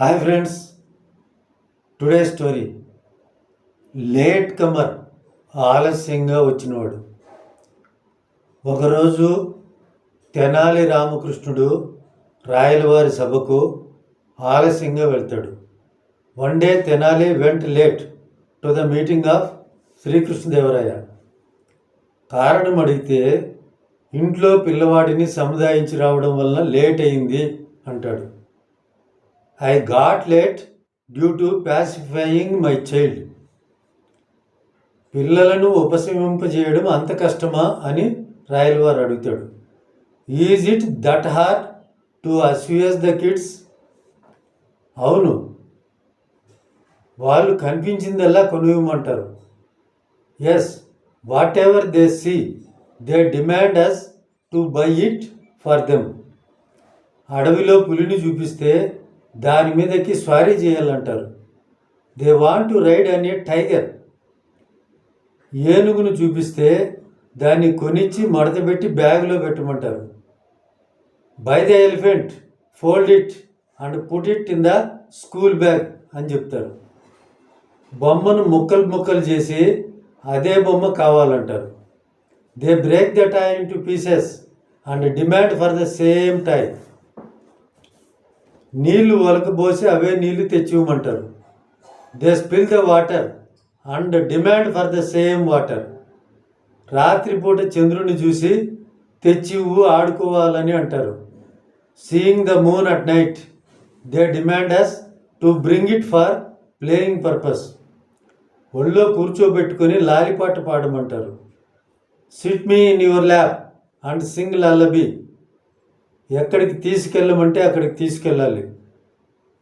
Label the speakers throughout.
Speaker 1: Hi friends, today story. Late comer, ఆలస్యంగా వచ్చినవాడు. ఒకరోజు తెనాలి రామకృష్ణుడు రాయలవారి సభకు ఆలస్యంగా వెళ్తాడు. One day Tenali went late to the meeting of Srikrishnadevaraya. కారణం అడిగితే ఇంట్లో పిల్లవాడిని సముదాయించి రావడం వలన లేట్ అయింది అంటాడు. I got late due to pacifying my child. పిల్లలను ఉపశమింపజేయడం అంత కష్టమా అని రాయలవారు అడుగుతాడు. Is it that hard to assuage the kids? అవును, వాళ్ళు కనిపించిందల్లా కొనివ్వమంటారు. Yes, whatever they see they demand us to buy it for them. అడవిలో పులిని చూపిస్తే దాని మీదకి స్వారీ చేయాలంటారు. They want to ride on a tiger. ఏనుగును చూపిస్తే దాన్ని కొనిచ్చి మడతపెట్టి బ్యాగులో పెట్టమంటారు. Buy the elephant, fold it and put it in the school bag అని చెప్తారు. బొమ్మను ముక్కలు ముక్కలు చేసి అదే బొమ్మ కావాలంటారు. They break the toy into pieces and demand for the same toy. నీళ్లు ఒలకబోసి అవే నీళ్లు తెచ్చివ్వమంటారు. They spill the water and demand for the same water. రాత్రిపూట చంద్రుని చూసి తెచ్చివ్వు ఆడుకోవాలని అంటారు. Seeing the moon at night they demand us to bring it for playing purpose. ఒళ్ళో కూర్చోబెట్టుకొని లాలిపాట పాడమంటారు. Sit me in your lap and sing lullaby. ఎక్కడికి తీసుకెళ్ళమంటే అక్కడికి తీసుకెళ్ళాలి.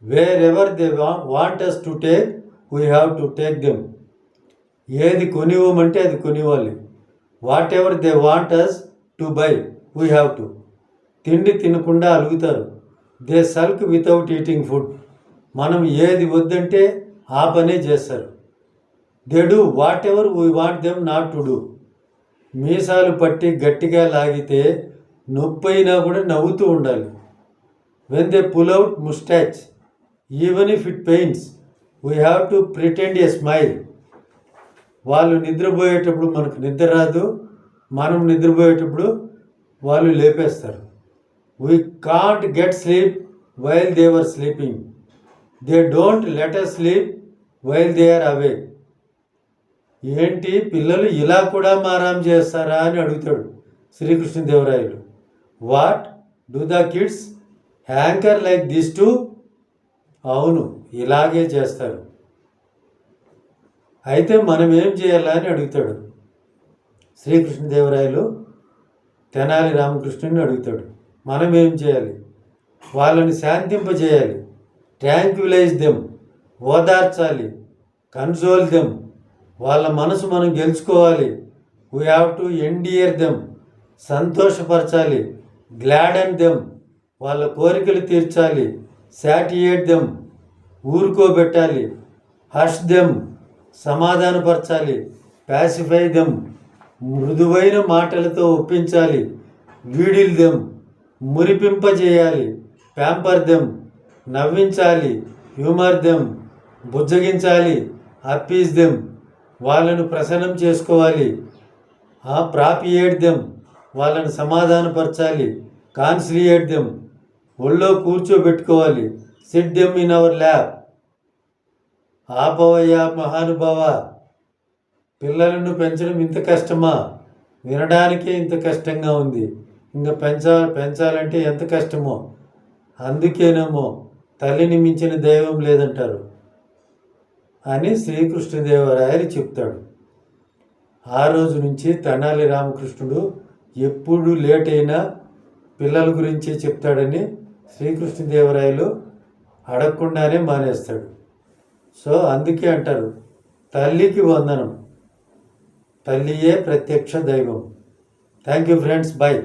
Speaker 1: Wherever they want us to take we have to take them. ఏది కొనివ్వమంటే అది కొనివ్వాలి. Whatever they want us to buy we have to. తిండి తినకుండా అలుగుతారు. They sulk without eating food. మనం ఏది వద్దంటే ఆ పనే చేస్తారు. They do whatever we want them not to do. మీసాలు పట్టి గట్టిగా లాగితే నొప్పైనా కూడా నవ్వుతూ ఉండాలి. When they pull out moustache even if it pains we have to pretend a smile. వాళ్ళు నిద్రపోయేటప్పుడు మనకు నిద్ర రాదు, మనం నిద్రపోయేటప్పుడు వాళ్ళు లేపేస్తారు. We can't get sleep while they were sleeping. They don't let us sleep while they are awake. ఏంటి, పిల్లలు ఇలా కూడా మారాం చేస్తారా అని అడుగుతాడు శ్రీకృష్ణదేవరాయలు. What do the kids hanker like this too? అవును, ఇలాగే చేస్తారు. అయితే మనం ఏం చేయాలా అని అడుగుతాడు శ్రీకృష్ణదేవరాయలు. తెనాలి రామకృష్ణుని అడుగుతాడు, మనం ఏం చేయాలి? వాళ్ళని శాంతింపజేయాలి. ట్రాంక్విలైజ్ దెమ్, ఓదార్చాలి. కన్సోల్ దెమ్, వాళ్ళ మనసు మనం గెలుచుకోవాలి. We have to endear them, సంతోషపరచాలి. గ్లాడన్ దెమ్, వాళ్ళ కోరికలు తీర్చాలి. సాటియేట్ దెమ్, ఊరుకోబెట్టాలి. హష్ దెమ్, సమాధానపరచాలి. ప్యాసిఫై దెమ్, మృదువైన మాటలతో ఒప్పించాలి. వీడిల్ దెమ్, మురిపింపజేయాలి. ప్యాంపర్ దెమ్, నవ్వించాలి. హ్యూమర్ దెమ్, బుజ్జగించాలి. అప్పీజ్ దెమ్, వాళ్ళను ప్రసన్నం చేసుకోవాలి. ప్రాపియేట్ దెమ్, వాళ్ళని సమాధానపరచాలి. కాన్సిలియేట్ దెమ్, ఒళ్ళో కూర్చోబెట్టుకోవాలి. Sit them in our lab. ఆపవయ్యా మహానుభావ, పిల్లలను పెంచడం ఇంత కష్టమా? వినడానికే ఇంత కష్టంగా ఉంది, ఇంకా పెంచాలంటే ఎంత కష్టమో. అందుకేనేమో తల్లిని మించిన దైవం లేదంటారు అని శ్రీకృష్ణదేవరాయలు చెప్తాడు. ఆ రోజు నుంచి తెనాలి రామకృష్ణుడు ఎప్పుడు లేట్ అయినా పిల్లల గురించి చెప్తాడని శ్రీకృష్ణదేవరాయలు అడగకుండానే మానేస్తాడు. సో అందుకే అంటారు, తల్లికి వందనం, తల్లియే ప్రత్యక్ష దైవం. Thank you friends, bye.